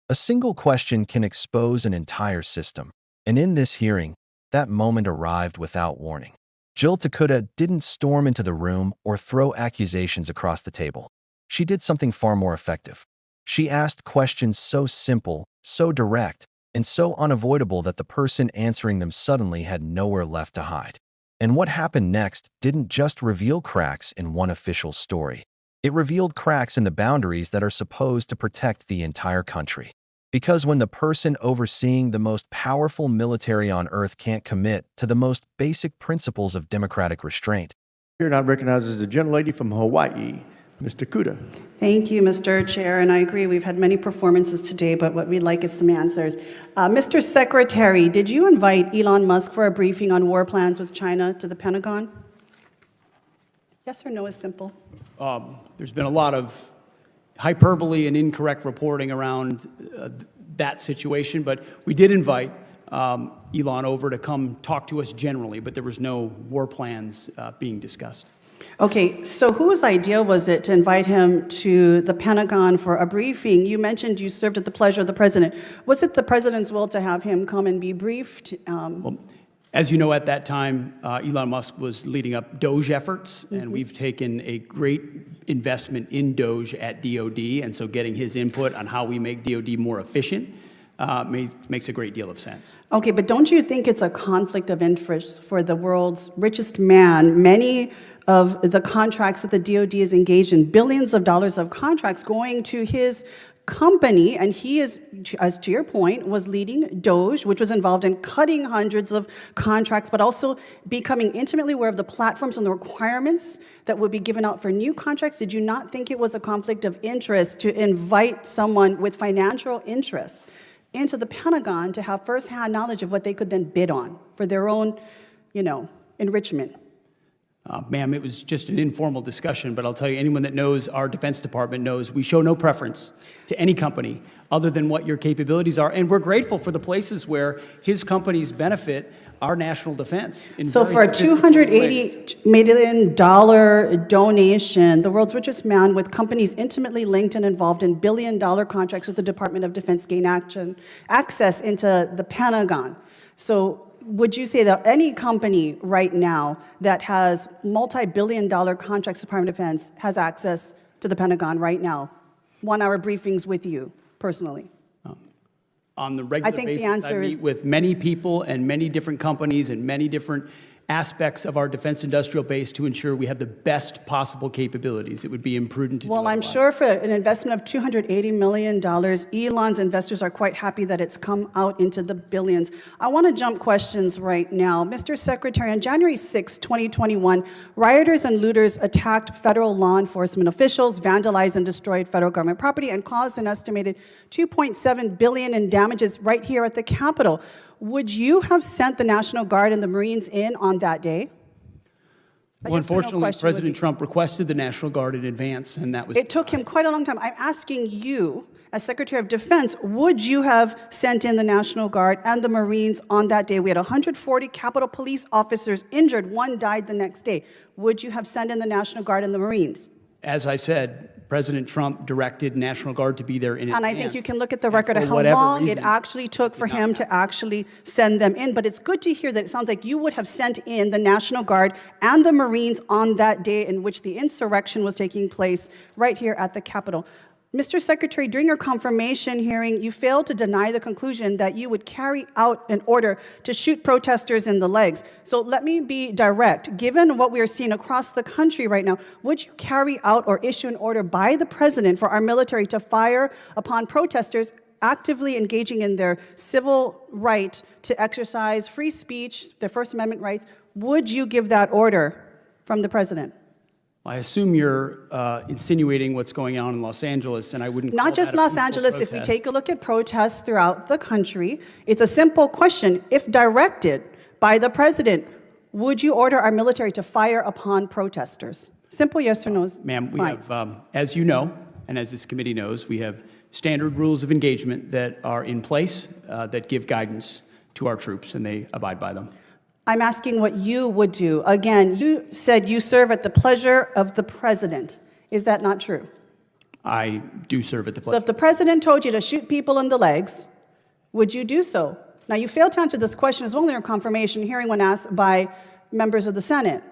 A single question can expose an entire system. And in this hearing, that moment arrived without warning. Jill Tokuda didn't storm into the room or throw accusations across the table. She did something far more effective. She asked questions so simple, so direct, and so unavoidable that the person answering them suddenly had nowhere left to hide. And what happened next didn't just reveal cracks in one official story. It revealed cracks in the boundaries that are supposed to protect the entire country. Because when the person overseeing the most powerful military on earth can't commit to the most basic principles of democratic restraint. Here now recognizes the gentlelady from Hawaii, Ms. Tokuda. Thank you, Mr. Chair, and I agree we've had many performances today, but what we'd like is some answers. Mr. Secretary, did you invite Elon Musk for a briefing on war plans with China to the Pentagon? Yes or no is simple. There's been a lot of hyperbole and incorrect reporting around that situation, but we did invite Elon over to come talk to us generally, but there was no war plans being discussed. Okay, so whose idea was it to invite him to the Pentagon for a briefing? You mentioned you served at the pleasure of the president. Was it the president's will to have him come and be briefed? Well, as you know, at that time, Elon Musk was leading up DOGE efforts, and we've taken a great investment in DOGE at DOD, and so getting his input on how we make DOD more efficient makes a great deal of sense. Okay, but don't you think it's a conflict of interest for the world's richest man? Many of the contracts that the DOD is engaged in, billions of dollars of contracts going to his company, and he is, as to your point, was leading DOGE, which was involved in cutting hundreds of contracts, but also becoming intimately aware of the platforms and the requirements that would be given out for new contracts. Did you not think it was a conflict of interest to invite someone with financial interests into the Pentagon to have firsthand knowledge of what they could then bid on for their own, enrichment? Ma'am, it was just an informal discussion, but I'll tell you, anyone that knows our Defense Department knows we show no preference to any company other than what your capabilities are, and we're grateful for the places where his companies benefit our national defense. So for a $280 million donation, the world's richest man with companies intimately linked and involved in billion-dollar contracts with the Department of Defense gain access into the Pentagon. So would you say that any company right now that has multi-billion-dollar contracts with the Department of Defense has access to the Pentagon right now? 1-hour briefings with you, personally. On the regular I think basis, the answer I is meet with many people and many different companies and many different aspects of our defense industrial base to ensure we have the best possible capabilities. It would be imprudent to do Well, I'm otherwise. sure for an investment of $280 million, Elon's investors are quite happy that it's come out into the billions. I want to jump questions right now. Mr. Secretary, on January 6, 2021, rioters and looters attacked federal law enforcement officials, vandalized and destroyed federal government property, and caused an estimated $2.7 billion in damages right here at the Capitol. Would you have sent the National Guard and the Marines in on that day? Well, unfortunately, President Trump requested the National Guard in advance, and that was... It took him quite a long time. I'm asking you, as Secretary of Defense, would you have sent in the National Guard and the Marines on that day? We had 140 Capitol Police officers injured. One died the next day. Would you have sent in the National Guard and the Marines? As I said, President Trump directed National Guard to be there in advance. And I think you can look at the record of how long it actually took for him to actually send them in. But it's good to hear that it sounds like you would have sent in the National Guard and the Marines on that day in which the insurrection was taking place right here at the Capitol. Mr. Secretary, during your confirmation hearing, you failed to deny the conclusion that you would carry out an order to shoot protesters in the legs. So let me be direct. Given what we are seeing across the country right now, would you carry out or issue an order by the president for our military to fire upon protesters actively engaging in their civil right to exercise free speech, their First Amendment rights? Would you give that order from the president? I assume you're insinuating what's going on in Los Angeles, and I wouldn't call Not just that a Los peaceful Angeles. protest. If we take a look at protests throughout the country, it's a simple question. If directed by the president, would you order our military to fire upon protesters? Simple yes or no. Ma'am, we have, as you know, and as this committee knows, we have standard rules of engagement that are in place that give guidance to our troops, and they abide by them. I'm asking what you would do. Again, you said you serve at the pleasure of the president. Is that not true? I do serve at the So pledge. if the president told you to shoot people in the legs, would you do so? Now, you failed to answer this question as well in your confirmation hearing when asked by members of the Senate.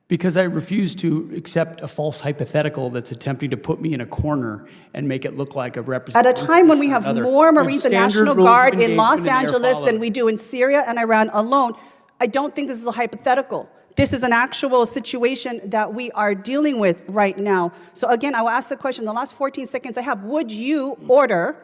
Because I refuse to accept a false hypothetical that's attempting to put me in a corner and make it look like a At representation. a time when we have more Marines and standard National rules of Guard in engagement Los and they are Angeles than followed. we do in Syria and Iran alone, I don't think this is a hypothetical. This is an actual situation that we are dealing with right now. So again, I will ask the question, in the last 14 seconds I have, would you order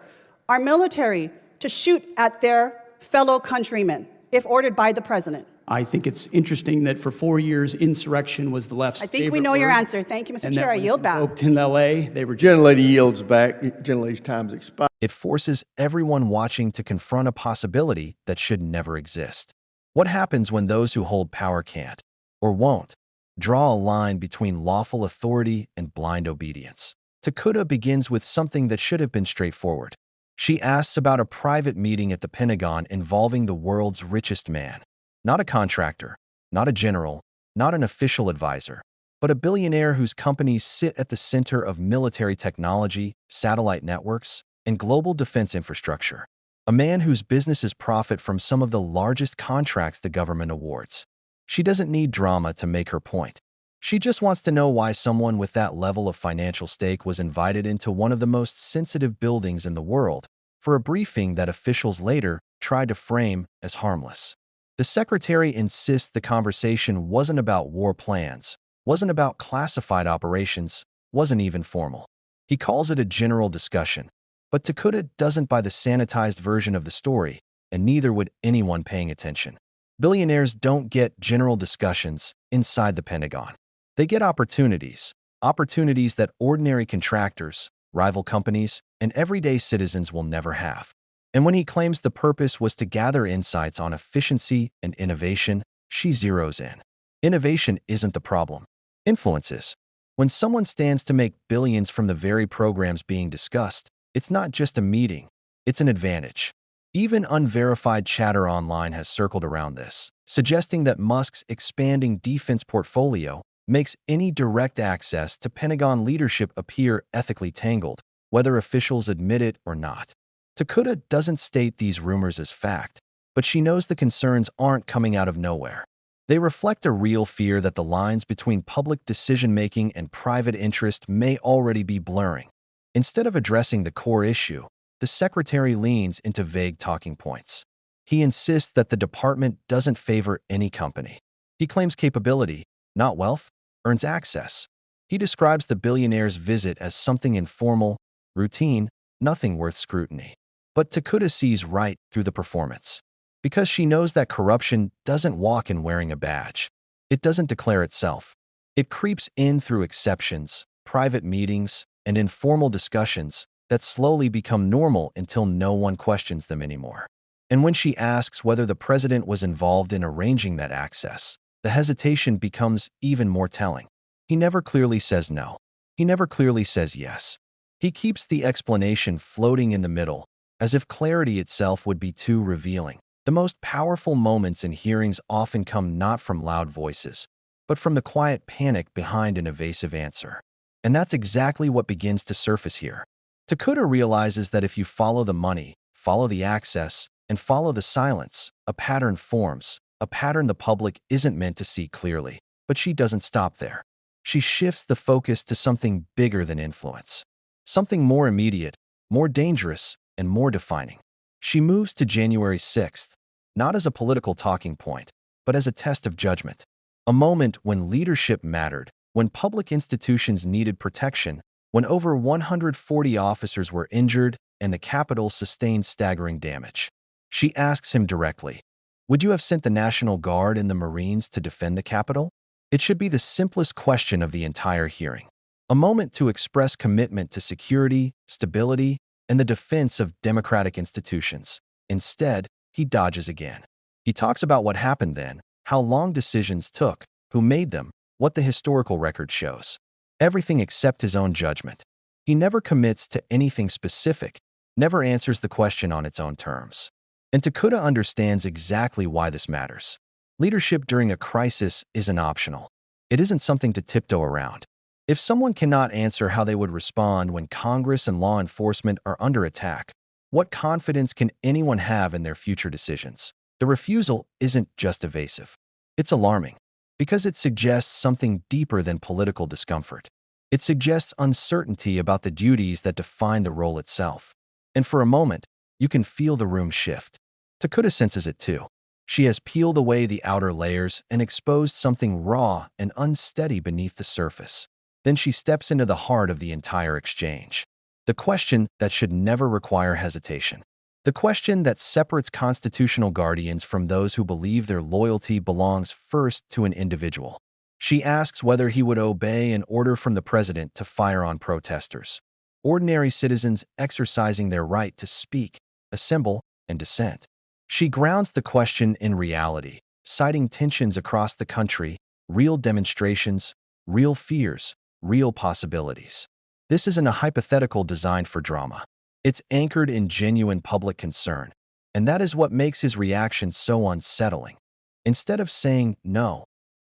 our military to shoot at their fellow countrymen if ordered by the president? I think it's interesting that for 4 years, insurrection was the left's I think we favorite know your word, answer. Thank you, Mr. and Chair. that I when yield it's back. invoked in L.A., they were Gentlelady yields back. Gentlelady's time's expired. It forces everyone watching to confront a possibility that should never exist. What happens when those who hold power can't, or won't, draw a line between lawful authority and blind obedience? Tokuda begins with something that should have been straightforward. She asks about a private meeting at the Pentagon involving the world's richest man. Not a contractor, not a general, not an official advisor, but a billionaire whose companies sit at the center of military technology, satellite networks, and global defense infrastructure. A man whose businesses profit from some of the largest contracts the government awards. She doesn't need drama to make her point. She just wants to know why someone with that level of financial stake was invited into one of the most sensitive buildings in the world for a briefing that officials later tried to frame as harmless. The secretary insists the conversation wasn't about war plans, wasn't about classified operations, wasn't even formal. He calls it a general discussion. But Tokuda doesn't buy the sanitized version of the story, and neither would anyone paying attention. Billionaires don't get general discussions inside the Pentagon. They get opportunities that ordinary contractors, rival companies, and everyday citizens will never have. And when he claims the purpose was to gather insights on efficiency and innovation, she zeroes in. Innovation isn't the problem. Influence is. When someone stands to make billions from the very programs being discussed, it's not just a meeting, it's an advantage. Even unverified chatter online has circled around this, suggesting that Musk's expanding defense portfolio makes any direct access to Pentagon leadership appear ethically tangled, whether officials admit it or not. Tokuda doesn't state these rumors as fact, but she knows the concerns aren't coming out of nowhere. They reflect a real fear that the lines between public decision-making and private interest may already be blurring. Instead of addressing the core issue, the secretary leans into vague talking points. He insists that the department doesn't favor any company. He claims capability, not wealth, earns access. He describes the billionaire's visit as something informal, routine, nothing worth scrutiny. But Tokuda sees right through the performance. Because she knows that corruption doesn't walk in wearing a badge. It doesn't declare itself. It creeps in through exceptions, private meetings, and informal discussions that slowly become normal until no one questions them anymore. And when she asks whether the president was involved in arranging that access, the hesitation becomes even more telling. He never clearly says no. He never clearly says yes. He keeps the explanation floating in the middle, as if clarity itself would be too revealing. The most powerful moments in hearings often come not from loud voices, but from the quiet panic behind an evasive answer. And that's exactly what begins to surface here. Tokuda realizes that if you follow the money, follow the access, and follow the silence, a pattern forms, a pattern the public isn't meant to see clearly. But she doesn't stop there. She shifts the focus to something bigger than influence. Something more immediate, more dangerous, and more defining. She moves to January 6th, not as a political talking point, but as a test of judgment. A moment when leadership mattered, when public institutions needed protection, when over 140 officers were injured and the Capitol sustained staggering damage. She asks him directly, would you have sent the National Guard and the Marines to defend the Capitol? It should be the simplest question of the entire hearing. A moment to express commitment to security, stability, and the defense of democratic institutions. Instead, he dodges again. He talks about what happened then, how long decisions took, who made them, what the historical record shows. Everything except his own judgment. He never commits to anything specific, never answers the question on its own terms. And Tokuda understands exactly why this matters. Leadership during a crisis isn't optional. It isn't something to tiptoe around. If someone cannot answer how they would respond when Congress and law enforcement are under attack, what confidence can anyone have in their future decisions? The refusal isn't just evasive. It's alarming because it suggests something deeper than political discomfort. It suggests uncertainty about the duties that define the role itself. And for a moment, you can feel the room shift. Tokuda senses it too. She has peeled away the outer layers and exposed something raw and unsteady beneath the surface. Then she steps into the heart of the entire exchange. The question that should never require hesitation. The question that separates constitutional guardians from those who believe their loyalty belongs first to an individual. She asks whether he would obey an order from the president to fire on protesters, ordinary citizens exercising their right to speak, assemble, and dissent. She grounds the question in reality, citing tensions across the country, real demonstrations, real fears, real possibilities. This isn't a hypothetical designed for drama. It's anchored in genuine public concern, and that is what makes his reaction so unsettling. Instead of saying no,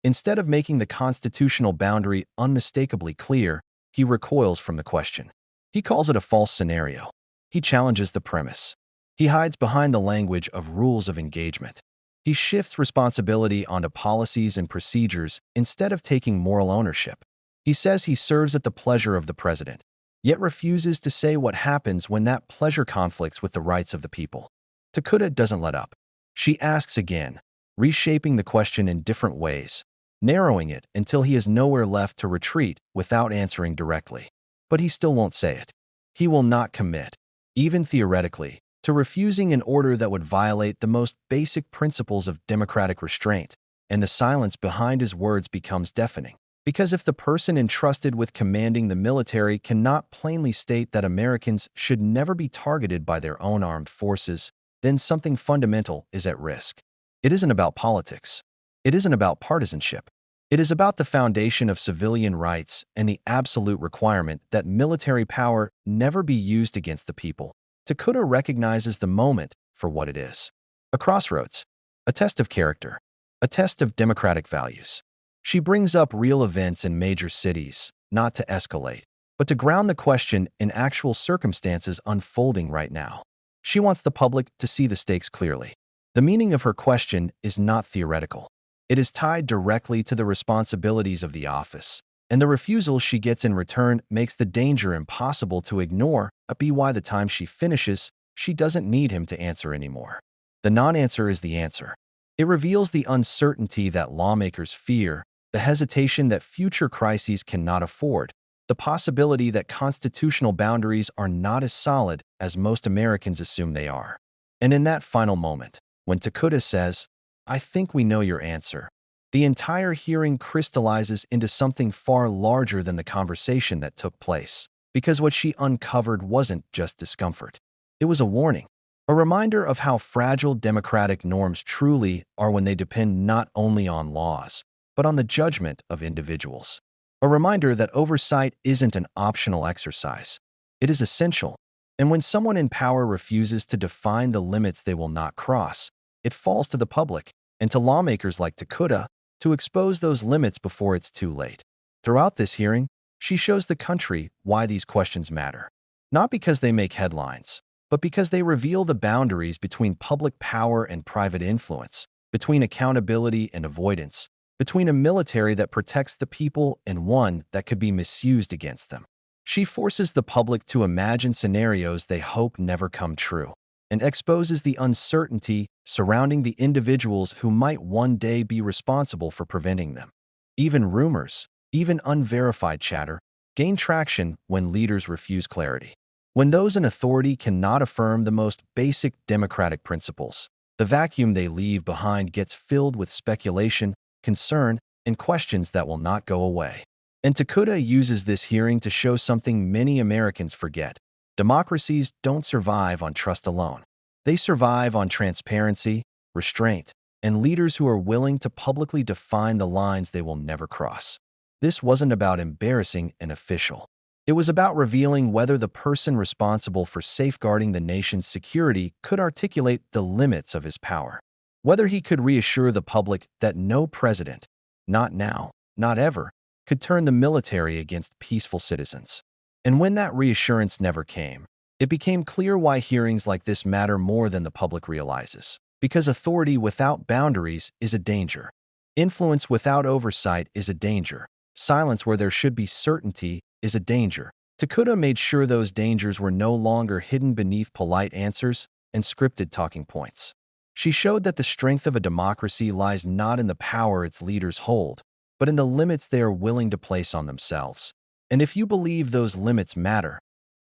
instead of making the constitutional boundary unmistakably clear, he recoils from the question. He calls it a false scenario. He challenges the premise. He hides behind the language of rules of engagement. He shifts responsibility onto policies and procedures instead of taking moral ownership. He says he serves at the pleasure of the president, yet refuses to say what happens when that pleasure conflicts with the rights of the people. Tokuda doesn't let up. She asks again, reshaping the question in different ways, narrowing it until he has nowhere left to retreat without answering directly. But he still won't say it. He will not commit, even theoretically, to refusing an order that would violate the most basic principles of democratic restraint, and the silence behind his words becomes deafening. Because if the person entrusted with commanding the military cannot plainly state that Americans should never be targeted by their own armed forces, then something fundamental is at risk. It isn't about politics. It isn't about partisanship. It is about the foundation of civilian rights and the absolute requirement that military power never be used against the people. Tokuda recognizes the moment for what it is. A crossroads, a test of character, a test of democratic values. She brings up real events in major cities, not to escalate, but to ground the question in actual circumstances unfolding right now. She wants the public to see the stakes clearly. The meaning of her question is not theoretical. It is tied directly to the responsibilities of the office, and the refusal she gets in return makes the danger impossible to ignore, by the time she finishes, she doesn't need him to answer anymore. The non-answer is the answer. It reveals the uncertainty that lawmakers fear, the hesitation that future crises cannot afford, the possibility that constitutional boundaries are not as solid as most Americans assume they are. And in that final moment, when Tokuda says, "I think we know your answer," the entire hearing crystallizes into something far larger than the conversation that took place, because what she uncovered wasn't just discomfort. It was a warning, a reminder of how fragile democratic norms truly are when they depend not only on laws, but on the judgment of individuals. A reminder that oversight isn't an optional exercise. It is essential. And when someone in power refuses to define the limits they will not cross, it falls to the public and to lawmakers like Tokuda to expose those limits before it's too late. Throughout this hearing, she shows the country why these questions matter. Not because they make headlines, but because they reveal the boundaries between public power and private influence, between accountability and avoidance, between a military that protects the people and one that could be misused against them. She forces the public to imagine scenarios they hope never come true, and exposes the uncertainty surrounding the individuals who might one day be responsible for preventing them. Even rumors, even unverified chatter, gain traction when leaders refuse clarity. When those in authority cannot affirm the most basic democratic principles, the vacuum they leave behind gets filled with speculation, concern, and questions that will not go away. And Tokuda uses this hearing to show something many Americans forget. Democracies don't survive on trust alone. They survive on transparency, restraint, and leaders who are willing to publicly define the lines they will never cross. This wasn't about embarrassing an official. It was about revealing whether the person responsible for safeguarding the nation's security could articulate the limits of his power. Whether he could reassure the public that no president, not now, not ever, could turn the military against peaceful citizens. And when that reassurance never came, it became clear why hearings like this matter more than the public realizes. Because authority without boundaries is a danger. Influence without oversight is a danger. Silence where there should be certainty is a danger. Tokuda made sure those dangers were no longer hidden beneath polite answers and scripted talking points. She showed that the strength of a democracy lies not in the power its leaders hold, but in the limits they are willing to place on themselves. And if you believe those limits matter,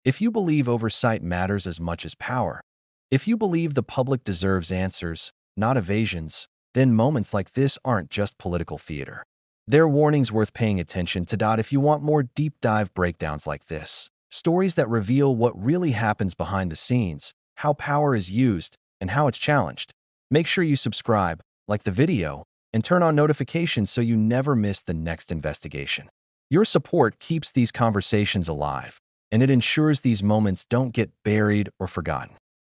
if you believe oversight matters as much as power, if you believe the public deserves answers, not evasions, then moments like this aren't just political theater. They're warnings worth paying attention to. If you want more deep dive breakdowns like this, stories that reveal what really happens behind the scenes, how power is used, and how it's challenged, make sure you subscribe, like the video, and turn on notifications so you never miss the next investigation. Your support keeps these conversations alive, and it ensures these moments don't get buried or forgotten.